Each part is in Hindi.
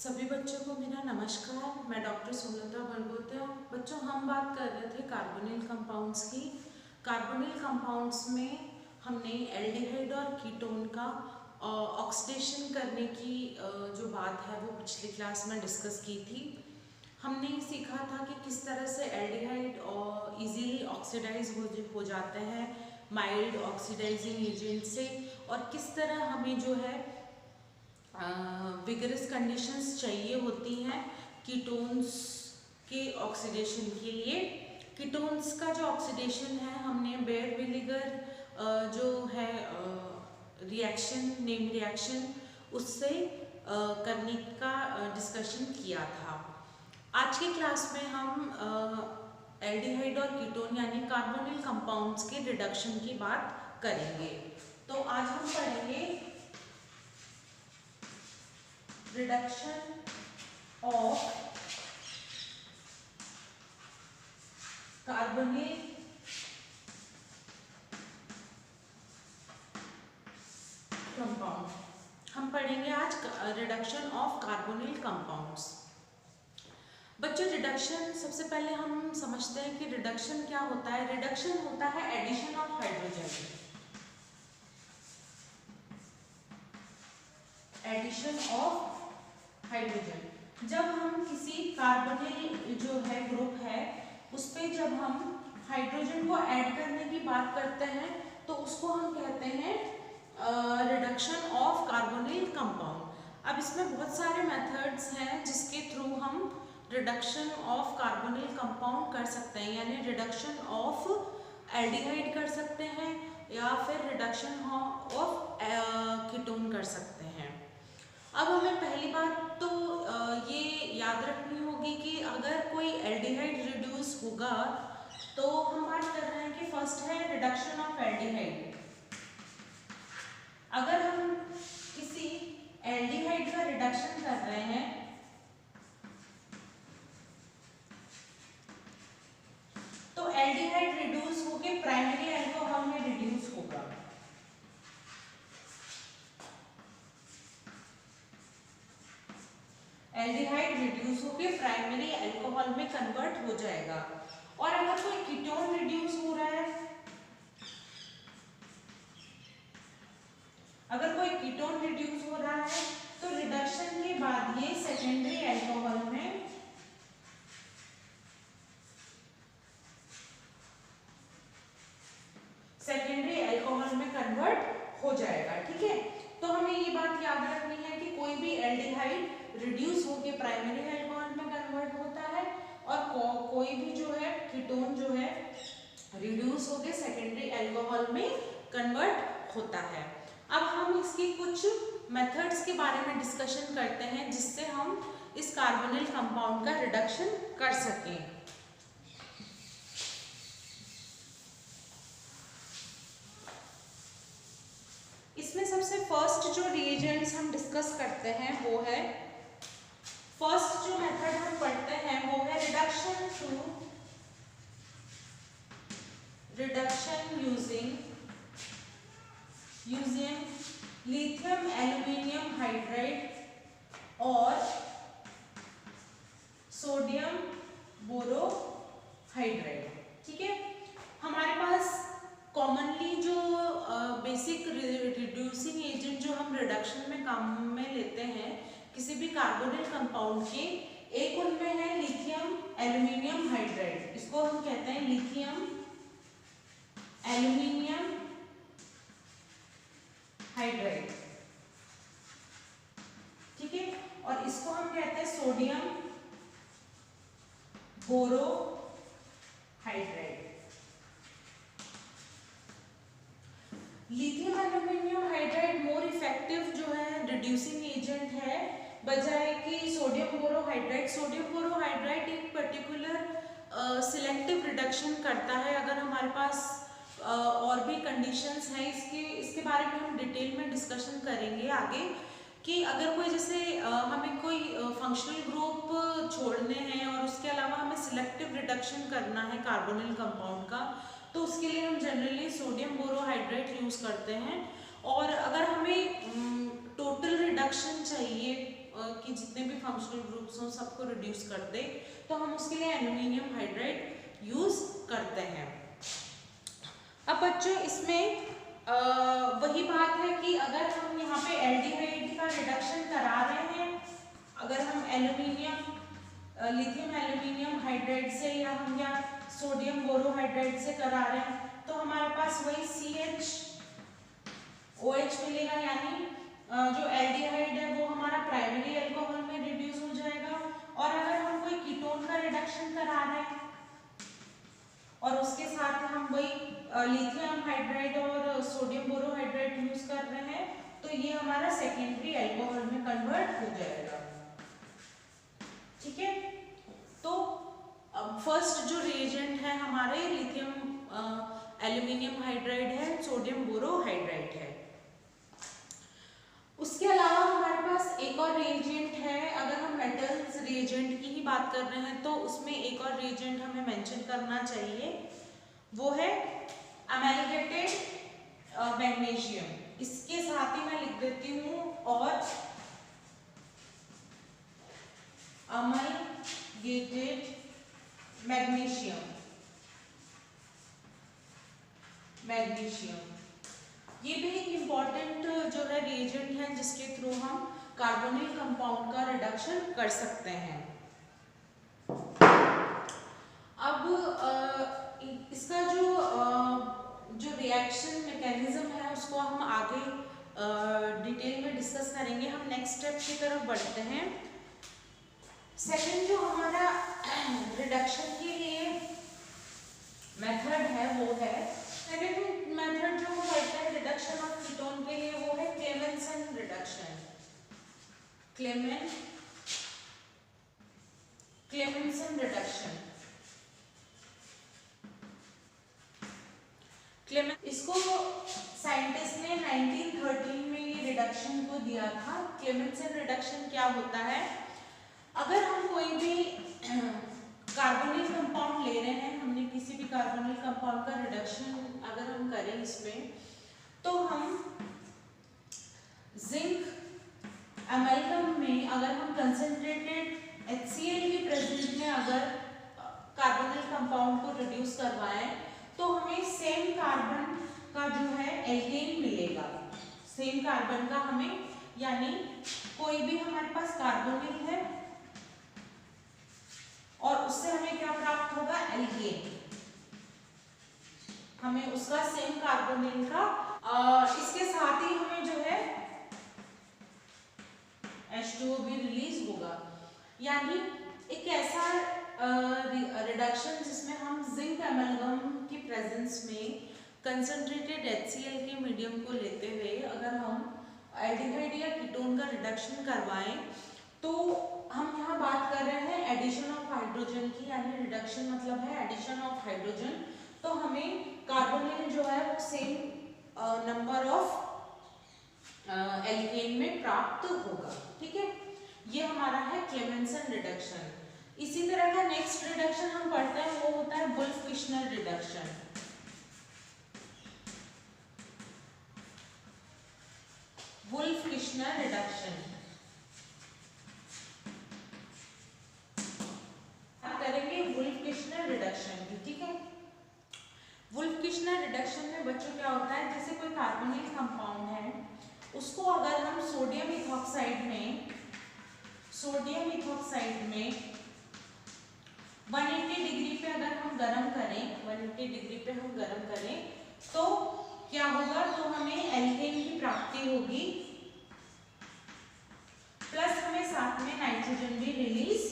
सभी बच्चों को मेरा नमस्कार। मैं डॉक्टर सुमलता बरगोत्या। बच्चों, हम बात कर रहे थे कार्बोनिल कंपाउंड्स की। कार्बोनिल कंपाउंड्स में हमने एल्डिहाइड और कीटोन का ऑक्सीडेशन करने की जो बात है वो पिछली क्लास में डिस्कस की थी। हमने सीखा था कि किस तरह से एल्डिहाइड और इजीली ऑक्सीडाइज हो जाते हैं माइल्ड ऑक्सीडाइजिंग एजेंट से, और किस तरह हमें जो है विगरस कंडीशंस चाहिए होती हैं कीटोन्स के ऑक्सीडेशन के लिए। कीटोन्स का जो ऑक्सीडेशन है हमने बेयर विनेगर जो है रिएक्शन नेम रिएक्शन उससे करने का डिस्कशन किया था। आज की क्लास में हम एल्डिहाइड और कीटोन यानी कार्बोनिल कंपाउंड्स के रिडक्शन की बात करेंगे। तो आज हम पढ़ेंगे रिडक्शन ऑफ कार्बोनिल कंपाउंड। हम पढ़ेंगे आज रिडक्शन ऑफ कार्बोनिल कंपाउंड्स। बच्चों, रिडक्शन सबसे पहले हम समझते हैं कि रिडक्शन क्या होता है। रिडक्शन होता है addition of hydrogen, addition of hydrogen. जब हम किसी कार्बोनिल जो है ग्रुप है उस पे जब हम हाइड्रोजन को ऐड करने की बात करते हैं तो उसको हम कहते हैं रिडक्शन ऑफ कार्बोनिल कंपाउंड। अब इसमें बहुत सारे मेथड्स हैं जिसके थ्रू हम रिडक्शन ऑफ कार्बोनिल कंपाउंड कर सकते हैं, यानी रिडक्शन ऑफ एल्डिहाइड कर सकते हैं या फिर रिडक्शन ऑफ कीटोन कर सकते हैं। अब हमें पहली बात तो ये याद रखनी होगी कि अगर कोई एल्डिहाइड रिड्यूस होगा तो हम बात कर रहे हैं कि फर्स्ट है रिडक्शन ऑफ एल्डिहाइड। अगर हम किसी एल्डिहाइड का रिडक्शन कर रहे हैं तो एल्डिहाइड रिड्यूस होकर प्राइमरी अल्कोहल में रिड्यूस होगा। एल्डिहाइड रिड्यूस होकर प्राइमरी अल्कोहल में कन्वर्ट हो जाएगा। और अगर कोई कीटोन रिड्यूस हो रहा है, अगर कोई कीटोन रिड्यूस हो रहा है तो रिडक्शन के बाद ये सेकेंडरी अल्कोहल में कन्वर्ट हो जाएगा। ठीक है, तो हमें ये बात याद रखनी है कि कोई भी एल्डिहाइड रिड्यूस होकर प्राइमरी अल्कोहल में कन्वर्ट होता है और कोई भी जो है कीटोन जो है रिड्यूस होकर सेकेंडरी अल्कोहल में कन्वर्ट होता है। अब हम इसकी कुछ मेथड्स के बारे में डिस्कशन करते हैं जिससे हम इस कार्बोनिल कंपाउंड का रिडक्शन कर सकें। इसमें सबसे फर्स्ट जो रिएजेंट्स हम डिस्कस करते हैं वो है, फर्स्ट जो मेथड हम पढ़ते हैं वो है reduction using lithium aluminium hydride और सोडियम बोरोहाइड्राइड। ठीक है, हमारे पास कॉमनली जो बेसिक रिड्यूसिंग एजेंट जो हम रिडक्शन में काम में लेते हैं किसी भी कार्बोनिल कंपाउंड के, एक उनमें है लिथियम एल्यूमिनियम हाइड्राइड। इसको हम कहते हैं लिथियम एल्यूमिनियम हाइड्राइड। ठीक है, और इसको हम कहते हैं sodium borohydride. Lithium aluminium hydride more effective जो है रिड्यूसिंग एजेंट है बजाय कि सोडियम बोरोहाइड्राइड। सोडियम बोरोहाइड्राइड एक पर्टिकुलर सिलेक्टिव रिडक्शन करता है। अगर हमारे पास और भी कंडीशंस हैं इसके बारे में हम डिटेल में डिस्कशन करेंगे आगे, कि अगर कोई जैसे हमें कोई फंक्शनल ग्रुप छोड़ने हैं और उसके अलावा हमें सिलेक्टिव रिडक्शन करना है कार्बोनिल कंपाउंड का, तो उसके लिए हम जनरली सोडियम बोरोहाइड्रेट यूज़ करते हैं। और अगर हमें टोटल रिडक्शन चाहिए कि जितने भी फंक्शनल ग्रुप्स हों सबको रिड्यूस कर दे, तो हम उसके लिए एल्यूमिनियम हाइड्राइड यूज करते हैं। अब बच्चों इसमें वही बात है कि अगर हम यहाँ पे एल्डिहाइड का रिडक्शन करा रहे हैं, अगर हम लिथियम एल्यूमिनियम हाइड्राइड से या सोडियम बोरोहाइड्राइड से करा रहे हैं, तो हमारे पास वही CHOH मिलेगा, यानी जो एल्डिहाइड है वो हमारा प्राइमरी अल्कोहल में रिड्यूस हो जाएगा। और अगर हम कोई कीटोन का रिडक्शन करा रहे हैं और उसके साथ हम वही लिथियम हाइड्राइड और सोडियम बोरोहाइड्राइड यूज कर रहे हैं, तो ये हमारा सेकेंडरी अल्कोहल में कन्वर्ट हो जाएगा। ठीक है, तो फर्स्ट जो रिएजेंट है हमारे लिथियम एल्यूमिनियम हाइड्राइड है, सोडियम बोरोहाइड्राइड है। उसके अलावा हमारे पास एक और रिएजेंट है। अगर हम मेटल्स रिएजेंट की ही बात कर रहे हैं तो उसमें एक और रिएजेंट हमें मेंशन करना चाहिए, वो है अमेलगेटेड मैग्नीशियम। इसके साथ ही मैं लिख देती हूँ और अमेलगेटेड मैग्नीशियम। ये भी एक इम्पॉर्टेंट जो है रिएजेंट है जिसके थ्रू हम कार्बोनिल कंपाउंड का रिडक्शन कर सकते हैं। अब इसका जो रिएक्शन मैकेनिज्म है उसको हम आगे डिटेल में डिस्कस करेंगे। हम नेक्स्ट स्टेप की तरफ बढ़ते हैं। सेकंड जो हमारा रिडक्शन के लिए मेथड है वो है, सेकंड मेथड जो हम करते हैं रिडक्शन ऑफ कीटोन के लिए वो है क्लेमेंसन रिडक्शन। क्लेमेंसन रिडक्शन, इसको साइंटिस्ट ने 1913 में ये रिडक्शन को दिया था। क्लेमेंसन रिडक्शन क्या होता है, अगर हम कोई भी कार्बोनिल कंपाउंड ले रहे हैं, हमने किसी भी कार्बोनिल कंपाउंड का रिडक्शन अगर हम करें इसमें, तो हम जिंक एमाल्गम में अगर हम कंसंट्रेटेड HCl की प्रेजेंस में अगर कार्बोनिल कंपाउंड को रिड्यूस करवाएं तो हमें सेम कार्बन का जो है एल्केन मिलेगा। सेम कार्बन का हमें, यानी कोई भी हमारे पास कार्बोनिल है और उससे हमें क्या प्राप्त होगा, एल्केन। हमें उसका सेम कार्बोनिल का इसके साथ ही हमें जो है H2O भी रिलीज होगा। यानी एक ऐसा रिडक्शन जिसमें हम जिंक एमाल्गम की प्रेजेंस में कंसंट्रेटेड HCl के मीडियम को लेते हुए अगर हम एल्डिहाइड या कीटोन का रिडक्शन करवाएं, तो हम यहाँ बात कर रहे हैं एडिशन ऑफ हाइड्रोजन की, यानी रिडक्शन मतलब है एडिशन ऑफ हाइड्रोजन। तो हमें कार्बोनिल जो है वो सेम नंबर ऑफ एल्केन में प्राप्त होगा। ठीक है, ये हमारा है क्लेमेंसन रिडक्शन। इसी तरह का नेक्स्ट रिडक्शन हम पढ़ते हैं वो होता है वुल्फ-किश्नर रिडक्शन। वुल्फ-किश्नर रिडक्शन हम करेंगे वुल्फ-किश्नर रिडक्शन की। ठीक है, वुल्फ-किश्नर रिडक्शन में बच्चों क्या होता है, जैसे कोई कार्बोनिल कंपाउंड है उसको अगर हम सोडियम इथॉक्साइड में 180 डिग्री पे अगर हम गर्म करें, 180 डिग्री पे हम गर्म करें तो क्या होगा, तो हमें एल्केन की प्राप्ति होगी, प्लस हमें साथ में नाइट्रोजन भी रिलीज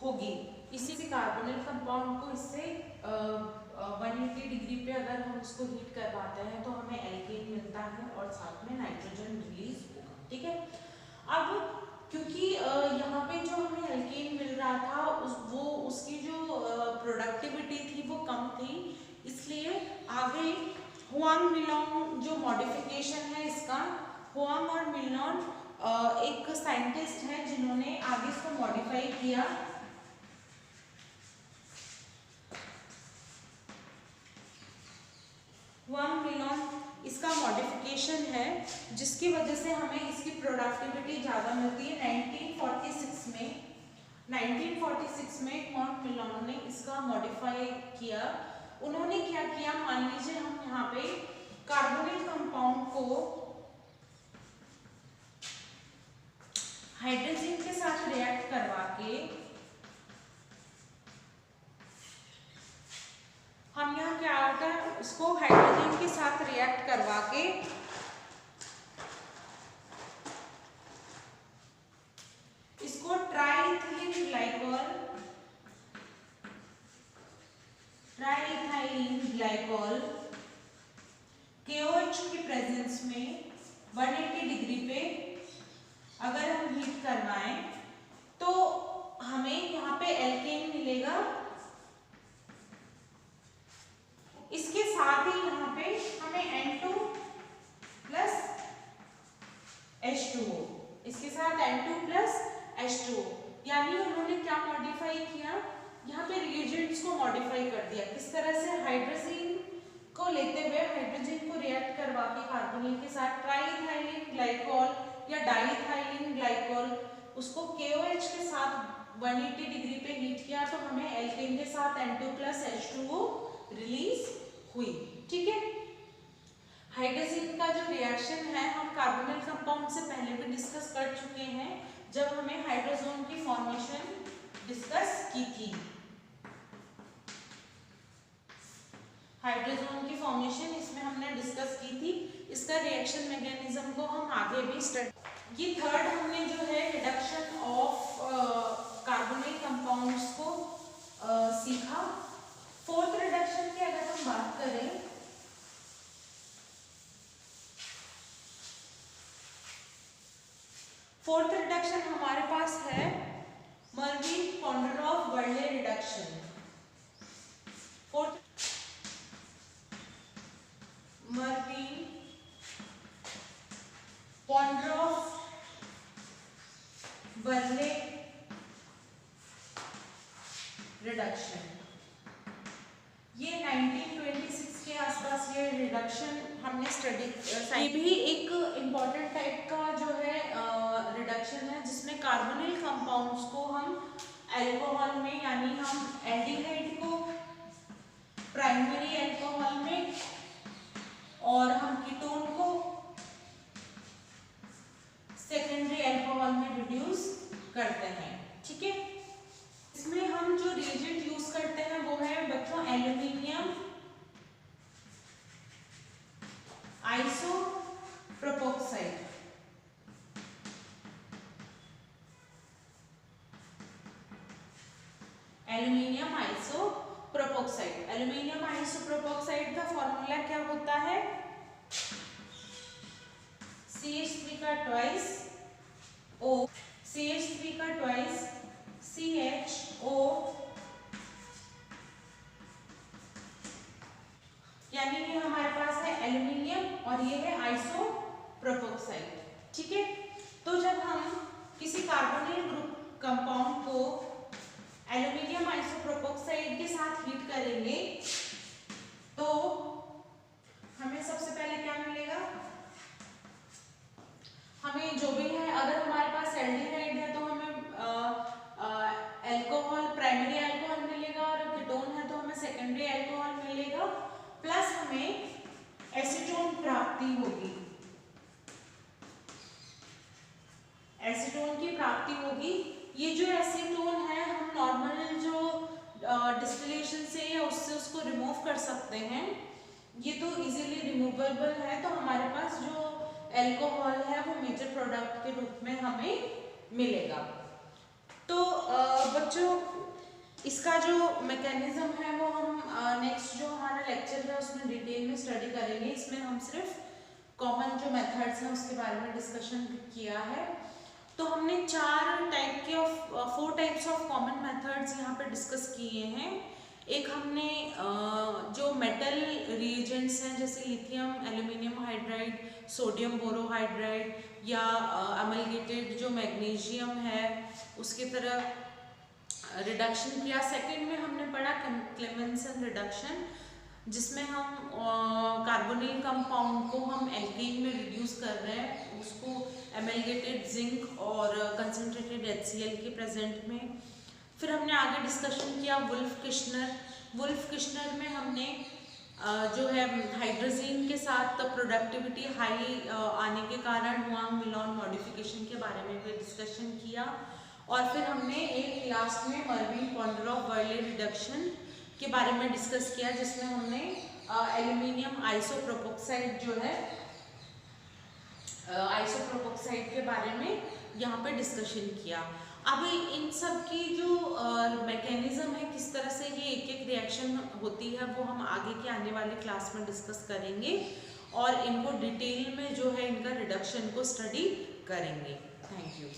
होगी। इसी से कार्बोनिल कंपाउंड को इससे 180 डिग्री पे अगर हम उसको हीट करवाते हैं तो हमें एल्केन मिलता है और साथ में नाइट्रोजन रिलीज होगा। ठीक है, अब क्योंकि यहाँ पे जो हमें एल्केन मिल रहा था उसकी जो प्रोडक्टिविटी थी वो कम थी, इसलिए आगे हुआंग मिलोन जो मॉडिफिकेशन है इसका, हुआंग और मिलोन एक साइंटिस्ट है जिन्होंने आगे इसको मॉडिफाई किया। हुआंग मिलोन इसका मॉडिफिकेशन मॉडिफिकेशन है जिसकी वजह से हमें इसकी प्रोडक्टिविटी ज़्यादा मिलती है। 1946 में मॉन्ट मिलोन ने इसका मॉडिफाई किया। उन्होंने क्या किया, मान लीजिए हम यहाँ पे कार्बोनिल कंपाउंड को हाइड्रोजन के साथ रिएक्ट करवा के हम यहाँ क्या होता है, उसको हाइड्रोजन के साथ रिएक्ट करवा के इसको ट्राइइथाइलिन ग्लाइकॉल KOH की प्रेजेंस में 180 डिग्री पे अगर हम हीट करवाएं तो हमें यहाँ पे एल्केन मिलेगा। इसके साथ ही यहाँ पे हमें N2 प्लस H2O, इसके साथ N2 प्लस H2O, यानी उन्होंने क्या मॉडिफाई किया, यहाँ पे रिएजेंट्स को मॉडिफाई कर दिया। किस तरह से, हाइड्रोजन को लेते हुए हाइड्रोजन को रिएक्ट करवा के कार्बोनिल के साथ ट्राइइथाइलिन ग्लाइकॉल या डाइइथाइलिन ग्लाइकॉल, उसको KOH के साथ 180 डिग्री पे हीट किया तो हमें एल्केन के साथ N2 प्लस H2O रिलीज हुई। ठीक है, हाइड्रोजन का जो रिएक्शन है हम कार्बोनिल कंपाउंड से पहले भी डिस्कस कर चुके हैं जब हमें हाइड्रोजोन की फॉर्मेशन डिस्कस की थी। हाइड्रोजोन की फॉर्मेशन इसमें हमने डिस्कस की थी। इसका रिएक्शन मैकेनिज्म को हम आगे भी स्टडी। ये थर्ड हमने जो है रिडक्शन ऑफ कार्बोनिल कंपाउंड्स को सीखा। फोर्थ रिडक्शन की अगर हम बात करें, फोर्थ रिडक्शन हमारे पास है मर्वी-कोंडरोफ-वर्ले रिडक्शन। फोर्थ मर्वी-कोंडरोफ-वर्ले रिडक्शन, ये 1926 के आसपास ये रिडक्शन हमने स्टडी। ये भी एक इम्पॉर्टेंट टाइप का जो है रिडक्शन है जिसमें कार्बोनिल कंपाउंड्स को हम अल्कोहल में, यानी हम एल्डिहाइड को प्राइमरी अल्कोहल में और हम कीटोन को सेकेंडरी अल्कोहल में रिड्यूस करते हैं। ठीक है, इसमें हम जो रिएजेंट यूज करते हैं वो है बच्चों एल्यूमिनियम आइसोप्रोपोक्साइड। एल्यूमिनियम आइसोप्रोपोक्साइड, एल्यूमिनियम आइसोप्रोपोक्साइड का फॉर्मूला क्या होता है, CH3 का ट्वाइस O, CH3 का ट्वाइस CHO, यानी ये हमारे पास है एल्यूमिनियम और ये है आइसोप्रोपोक्साइड। ठीक है, तो जब हम किसी कार्बोनिल ग्रुप कंपाउंड को एल्यूमिनियम आइसोप्रोपोक्साइड के साथ हीट करेंगे तो हमें सबसे पहले क्या मिलेगा, हमें जो भी है, अगर हमारे पास एल्डिहाइड है तो हमें अल्कोहल, प्राइमरी अल्कोहल मिलेगा, और कीटोन है तो हमें सेकेंडरी अल्कोहल मिलेगा, प्लस हमें एसीटोन प्राप्ति होगी, एसीटोन की प्राप्ति होगी। ये जो एसीटोन है हम नॉर्मल जो डिस्टिलेशन से या उससे उसको रिमूव कर सकते हैं, ये तो इजीली रिमूवेबल है, तो हमारे पास जो अल्कोहल है वो मेजर प्रोडक्ट के रूप में हमें मिलेगा। तो बच्चों इसका जो मैकेनिज्म है वो हम नेक्स्ट जो हमारा लेक्चर है उसमें डिटेल में स्टडी करेंगे। इसमें हम सिर्फ कॉमन जो मेथड्स हैं उसके बारे में डिस्कशन किया है। तो हमने four types of common methods यहाँ पे डिस्कस किए हैं। एक हमने जो मेटल रिएजेंट्स हैं जैसे lithium aluminium hydride, sodium borohydride या अमलगेटेड जो मैग्नीशियम है उसकी तरह रिडक्शन किया। सेकंड में हमने पढ़ा क्लेमेंसन रिडक्शन, जिसमें हम कार्बोनिल कंपाउंड को हम एल्कीन में रिड्यूस कर रहे हैं, उसको एमलगेटेड जिंक और कंसनट्रेटेड HCl के प्रेजेंट में। फिर हमने आगे डिस्कशन किया वुल्फ किश्नर। वुल्फ किश्नर में हमने जो है हाइड्रोजीन के साथ प्रोडक्टिविटी हाई आने के कारण हुआंग मिलॉन मॉडिफिकेशन के बारे में भी डिस्कशन किया। और फिर हमने एक लास्ट में मर्विन पॉन्डरोव-वर्ले रिडक्शन के बारे में डिस्कस किया, जिसमें हमने एल्यूमिनियम आइसोप्रोपोक्साइड जो है आइसोप्रोपोक्साइड के बारे में यहाँ पे डिस्कशन किया। अब इन सब की जो मैकेनिज्म है, किस तरह से ये एक एक रिएक्शन होती है, वो हम आगे के आने वाले क्लास में डिस्कस करेंगे और इनको डिटेल में जो है इनका रिडक्शन को स्टडी करेंगे। Thank you.